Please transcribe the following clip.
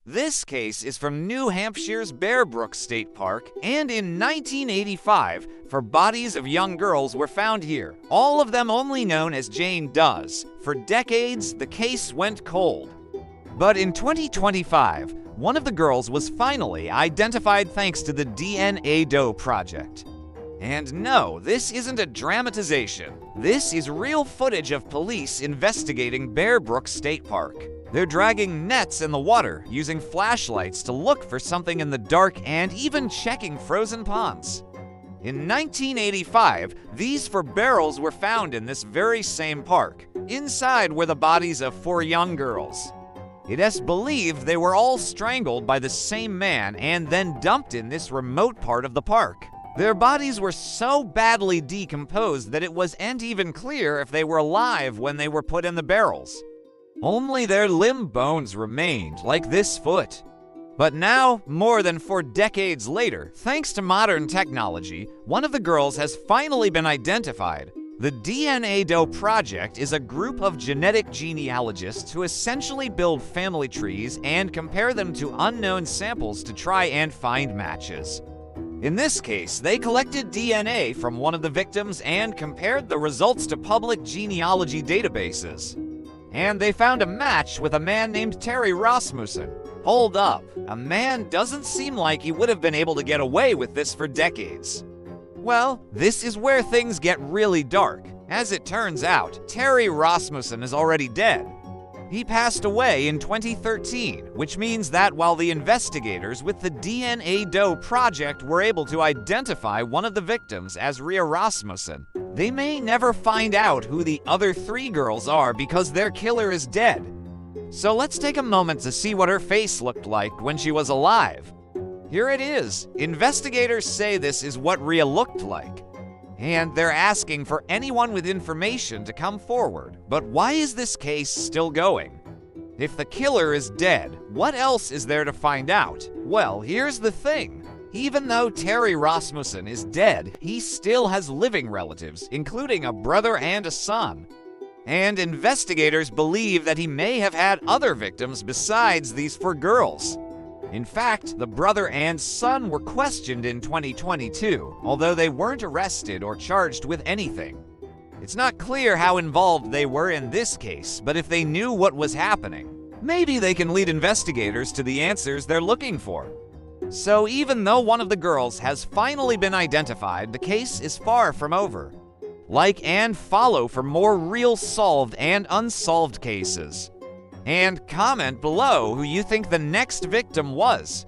This case is from New Hampshire's Bear Brook State Park, and in 1985, 4 bodies of young girls were found here, all of them only known as Jane Does. For decades, the case went cold. But in 2025, one of the girls was finally identified thanks to the DNA Doe Project. And no, this isn't a dramatization. This is real footage of police investigating Bear Brook State Park. They're dragging nets in the water, using flashlights to look for something in the dark, and even checking frozen ponds. In 1985, these 4 barrels were found in this very same park. Inside were the bodies of 4 young girls. It is believed they were all strangled by the same man and then dumped in this remote part of the park. Their bodies were so badly decomposed that it wasn't even clear if they were alive when they were put in the barrels. Only their limb bones remained, like this foot. But now, more than 4 decades later, thanks to modern technology, one of the girls has finally been identified. The DNA Doe Project is a group of genetic genealogists who essentially build family trees and compare them to unknown samples to try and find matches. In this case, they collected DNA from one of the victims and compared the results to public genealogy databases. And they found a match with a man named Terry Rasmussen. Hold up, a man doesn't seem like he would have been able to get away with this for decades. Well, this is where things get really dark. As it turns out, Terry Rasmussen is already dead. He passed away in 2013, which means that while the investigators with the DNA Doe Project were able to identify one of the victims as Rhea Rasmussen, they may never find out who the other 3 girls are because their killer is dead. So let's take a moment to see what her face looked like when she was alive. Here it is. Investigators say this is what Rhea looked like. And they're asking for anyone with information to come forward. But why is this case still going? If the killer is dead, what else is there to find out? Well, here's the thing. Even though Terry Rasmussen is dead, he still has living relatives, including a brother and a son. And investigators believe that he may have had other victims besides these 4 girls. In fact, the brother and son were questioned in 2022, although they weren't arrested or charged with anything. It's not clear how involved they were in this case, but if they knew what was happening, maybe they can lead investigators to the answers they're looking for. So even though one of the girls has finally been identified, the case is far from over. Like and follow for more real solved and unsolved cases. And comment below who you think the next victim was.